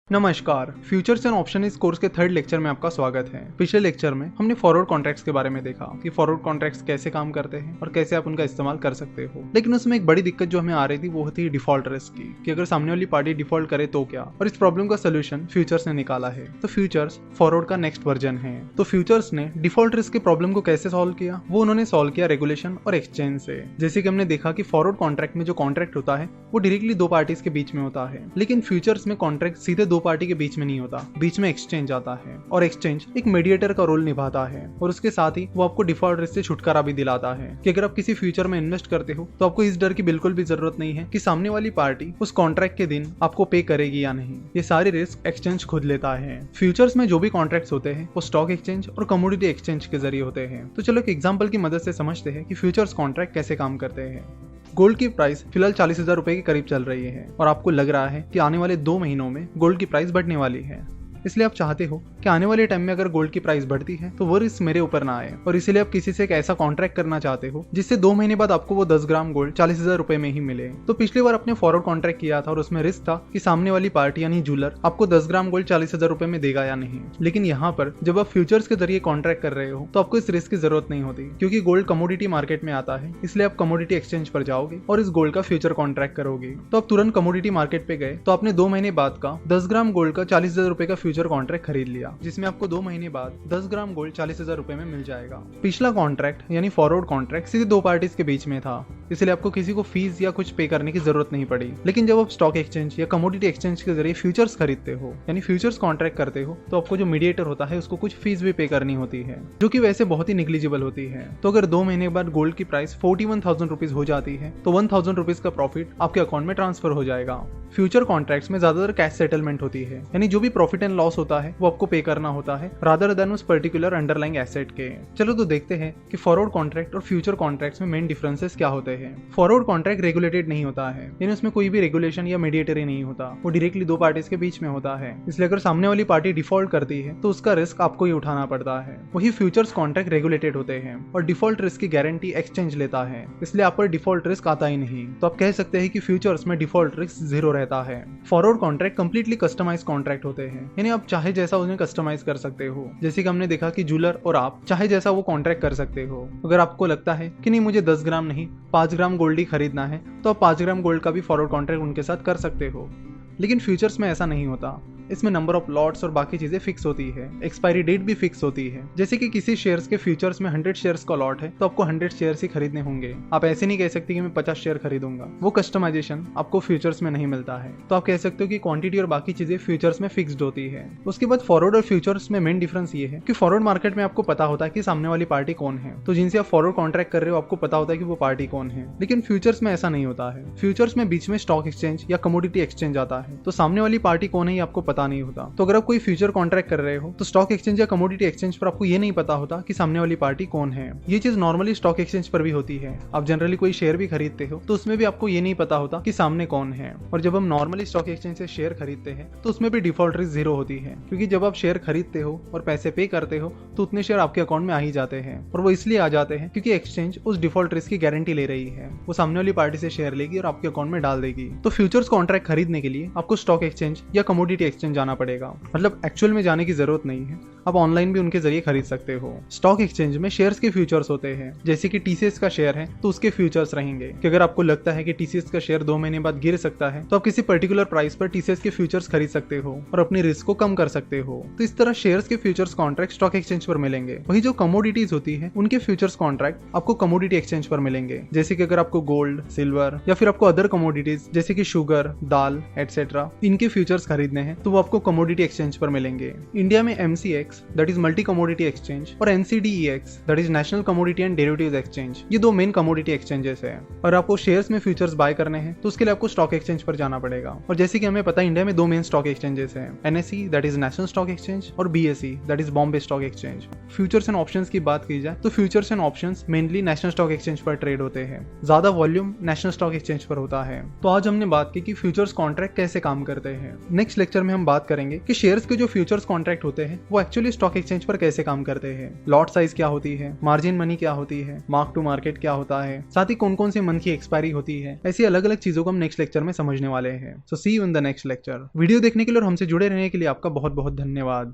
नमस्कार, futures and option इस course के थर्ड लेक्चर में आपका स्वागत है। पिछले लेक्चर में हमने फॉरवर्ड कॉन्ट्रैक्ट्स के बारे में देखा कि फॉरवर्ड कॉन्ट्रैक्ट्स कैसे काम करते हैं और कैसे आप उनका इस्तेमाल कर सकते हो। लेकिन उसमें एक बड़ी दिक्कत जो हमें आ रही थी वो होती है डिफॉल्ट रिस्क की, कि अगर सामने वाली पार्टी डिफॉल्ट करे तो क्या। और इस प्रॉब्लम का सोल्यूशन फ्यूचर्स ने निकाला है। तो फ्यूचर्स फॉरवर्ड का नेक्स्ट वर्जन है। तो फ्यूचर्स ने डिफॉल्ट रिस्क के प्रॉब्लम को कैसे सॉल्व किया, वो उन्होंने सॉल्व किया रेगुलेशन और एक्सचेंज से। जैसे कि हमने देखा कि फॉरवर्ड कॉन्ट्रैक्ट में जो कॉन्ट्रैक्ट होता है वो डायरेक्टली दो पार्टीज के बीच में होता है, लेकिन फ्यूचर्स में कॉन्ट्रैक्ट सीधे दो पार्टी के बीच में होता, बीच में एक्सचेंज आता है और एक्सचेंज एक मीडिएटर का रोल निभाता है। और उसके साथ ही वो आपको डिफॉल्ट रिस्क से छुटकारा भी दिलाता है कि अगर आप किसी फ्यूचर में इन्वेस्ट करते हो तो आपको इस डर की बिल्कुल भी जरूरत नहीं है कि सामने वाली पार्टी उस कॉन्ट्रैक्ट के दिन आपको पे करेगी या नहीं। ये सारी रिस्क एक्सचेंज खुद लेता है। फ्यूचर्स में जो भी कॉन्ट्रैक्ट्स होते हैं वो स्टॉक एक्सचेंज और कमोडिटी एक्सचेंज के जरिए होते हैं। तो चलो एक एग्जाम्पल की मदद से समझते हैं कि फ्यूचर्स कॉन्ट्रैक्ट कैसे काम करते हैं। गोल्ड की प्राइस फिलहाल 40,000 रुपए के करीब चल रही है और आपको लग रहा है कि आने वाले 2 महीनों में गोल्ड की प्राइस बढ़ने वाली है। इसलिए आप चाहते हो कि आने वाले टाइम में अगर गोल्ड की प्राइस बढ़ती है तो वो रिस्क मेरे ऊपर ना आए, और इसीलिए आप किसी से एक ऐसा कॉन्ट्रैक्ट करना चाहते हो जिससे 2 महीने बाद आपको वो 10 ग्राम गोल्ड 40,000 रुपए में ही मिले। तो पिछली बार आपने फॉरवर्ड कॉन्ट्रैक्ट किया था और उसमें रिस्क था कि सामने वाली पार्टी यानी जूलर आपको 10 ग्राम गोल्ड 40,000 रुपए में देगा या नहीं। लेकिन यहाँ पर जब आप फ्यूचर्स के जरिए कॉन्ट्रैक्ट कर रहे हो तो आपको इस रिस्क की जरूरत नहीं होती, क्योंकि गोल्ड कमोडिटी मार्केट में आता है। इसलिए आप कमोडिटी एक्सचेंज पर जाओगे और इस गोल्ड का फ्यूचर कॉन्ट्रैक्ट करोगे। तो आप तुरंत कमोडिटी मार्केट पे गए तो आपने 2 महीने बाद का 10 ग्राम गोल्ड का 40,000 रुपए का फ्यूचर कॉन्ट्रैक्ट खरीद लिया, जिसमें आपको 2 महीने बाद 10 ग्राम गोल्ड 40,000 रुपए में मिल जाएगा। पिछला कॉन्ट्रैक्ट यानी फॉरवर्ड कॉन्ट्रैक्ट सीधे दो पार्टीज के बीच में था, इसलिए आपको किसी को फीस या कुछ पे करने की जरूरत नहीं पड़ी। लेकिन जब आप स्टॉक एक्सचेंज या कमोडिटी एक्सचेंज के जरिए फ्यूचर्स खरीदते हो यानी फ्यूचर्स कॉन्ट्रैक्ट करते हो तो आपको जो मीडिएटर होता है उसको कुछ फीस भी पे करनी होती है, जो कि वैसे बहुत ही निग्लिजिबल होती है। तो अगर 2 महीने बाद गोल्ड की प्राइस 41,000 रुपीज हो जाती है तो 1,000 रुपीज का प्रॉफिट आपके अकाउंट में ट्रांसफर हो जाएगा। फ्यूचर कॉन्ट्रैक्ट्स में ज्यादातर कैश सेटलमेंट होती है, यानी जो भी प्रॉफिट एंड लॉस होता है वो आपको पे करना होता है रादर देन उस पर्टिकुलर अंडरलाइंग एसेट के। चलो तो देखते हैं कि फॉरवर्ड कॉन्ट्रैक्ट और फ्यूचर कॉन्ट्रैक्ट्स में मेन डिफरेंसेस क्या होते हैं। फॉरवर्ड कॉन्ट्रैक्ट रेगुलेटेड नहीं होता है, यानी उसमें कोई भी रेगुलेशन या मीडिएटर नहीं होता, वो डायरेक्टली दो पार्टीज के बीच में होता है। इसलिए अगर सामने वाली पार्टी डिफॉल्ट करती है तो उसका रिस्क आपको ही उठाना पड़ता है। वही फ्यूचर्स कॉन्ट्रैक्ट रेगुलेटेड होते हैं और डिफॉल्ट रिस्क की गारंटी एक्सचेंज लेता है, इसलिए आप पर डिफॉल्ट रिस्क आता ही नहीं। तो आप कह सकते हैं कि फ्यूचर्स में डिफॉल्ट रिस्क 0 रहता है। Forward contract completely customize contract होते हैं, यानी आप चाहे जैसा उन्हें कस्टमाइज कर सकते हो। जैसे कि हमने देखा कि जूलर और आप चाहे जैसा वो कॉन्ट्रैक्ट कर सकते हो। अगर आपको लगता है कि नहीं मुझे 10 ग्राम नहीं 5 ग्राम गोल्ड ही खरीदना है तो आप 5 ग्राम गोल्ड का भी फॉरवर्ड कॉन्ट्रैक्ट उनके साथ कर सकते हो। लेकिन फ्यूचर्स में ऐसा नहीं होता। इसमें नंबर ऑफ लॉट्स और बाकी चीजें फिक्स होती है, एक्सपायरी डेट भी फिक्स होती है। जैसे कि किसी शेयर्स के फ्यूचर्स में 100 शेयर्स का लॉट है तो आपको 100 शेयर्स ही खरीदने होंगे। आप ऐसे नहीं कह सकते कि मैं 50 शेयर खरीदूंगा, वो कस्टमाइजेशन आपको फ्यूचर्स में नहीं मिलता है। तो आप कह सकते हो कि क्वांटिटी और बाकी चीजें फ्यूचर्स में फिक्स्ड होती है। उसके बाद फॉरवर्ड और फ्यूचर्स में मेन डिफरेंस ये है कि फॉरवर्ड मार्केट में आपको पता होता है कि सामने वाली पार्टी कौन है, तो जिनसे आप फॉरवर्ड कॉन्ट्रैक्ट कर रहे हो आपको पता होता है कि वो पार्टी कौन है। लेकिन फ्यूचर्स में ऐसा नहीं होता है। फ्यूचर्स में बीच में स्टॉक एक्सचेंज या कमोडिटी एक्सचेंज आता है, तो सामने वाली पार्टी कौन है ये आपको पता नहीं होता। तो अगर आप कोई फ्यूचर कॉन्ट्रैक्ट कर रहे हो तो स्टॉक एक्सचेंज या कमोडिटी एक्सचेंज पर आपको ये नहीं पता होता कि सामने वाली पार्टी कौन है। ये चीज नॉर्मली स्टॉक एक्सचेंज पर भी होती है। आप जनरली कोई शेयर भी खरीदते हो तो उसमें भी आपको ये नहीं पता होता कि सामने कौन है। और जब हम नॉर्मली स्टॉक एक्सचेंज से शेयर खरीदते हैं तो उसमें भी डिफॉल्ट रिस्क 0 होती है, क्योंकि जब आप शेयर खरीदते हो और पैसे पे करते हो तो उतने शेयर आपके अकाउंट में आ ही जाते हैं। और वो इसलिए आ जाते हैं क्योंकि एक्सचेंज उस डिफॉल्ट रिस्क की गारंटी ले रही है। वो सामने वाली पार्टी से शेयर लेगी और आपके अकाउंट में डाल देगी। तो फ्यूचर्स कॉन्ट्रैक्ट खरीदने के लिए आपको स्टॉक एक्सचेंज या कमोडिटी एक्सचेंज जाना पड़ेगा, मतलब एक्चुअल में जाने की जरूरत नहीं है। आप ऑनलाइन भी उनके जरिए खरीद सकते हो। स्टॉक एक्सचेंज में शेयर्स के फ्यूचर्स होते हैं, जैसे कि टीसीएस का शेयर है तो उसके फ्यूचर्स रहेंगे कि अगर आपको लगता है कि टीसीएस का शेयर 2 महीने बाद गिर सकता है तो आप किसी पर्टिकुलर प्राइस पर टीसीएस के फ्यूचर्स खरीद सकते हो और अपनी रिस्क को कम कर सकते हो। तो इस तरह शेयर्स के फ्यूचर्स कॉन्ट्रैक्ट स्टॉक एक्सचेंज पर मिलेंगे। वही जो कमोडिटीज होती है उनके फ्यूचर्स कॉन्ट्रैक्ट आपको कमोडिटी एक्सचेंज पर मिलेंगे। जैसे कि अगर आपको गोल्ड, सिल्वर या फिर आपको अदर कमोडिटीज जैसे कि शुगर, दाल एटसेट्रा इनके फ्यूचर्स खरीदने हैं तो वो आपको कमोडिटी एक्सचेंज पर मिलेंगे। इंडिया में MCX that is multi commodity exchange और NCDEX that is national commodity and derivatives exchange, ये 2 मेन कमोडिटी एक्सचेंजेस है। और आपको शेयर्स में फ्यूचर्स बाय करने हैं तो उसके लिए आपको स्टॉक एक्सचेंज पर जाना पड़ेगा। और जैसे कि हमें पता है इंडिया में 2 मेन स्टॉक एक्सचेंजेस हैं, NSE that is national stock exchange और BSE that is Bombay stock exchange. Futures and options की बात की जाए तो futures and options mainly national stock exchange पर ट्रेड होते हैं, ज्यादा वॉल्यूम नेशनल स्टॉक एक्सचेंज पर होता है। तो आज हमने बात की कि फ्यूचर्स कॉन्ट्रैक्ट कैसे कैसे काम करते हैं। नेक्स्ट लेक्चर में हम बात करेंगे कि शेयर्स के जो फ्यूचर्स कॉन्ट्रैक्ट होते हैं वो एक्चुअली स्टॉक एक्सचेंज पर कैसे काम करते हैं, लॉट साइज क्या होती है, मार्जिन मनी क्या होती है, मार्क टू मार्केट क्या होता है, साथ ही कौन कौन से मंथ की एक्सपायरी होती है। ऐसी अलग अलग चीजों को हम नेक्स्ट लेक्चर में समझने वाले हैं। So see you in the next lecture. Video देखने के लिए और हमसे जुड़े रहने के लिए आपका बहुत बहुत धन्यवाद।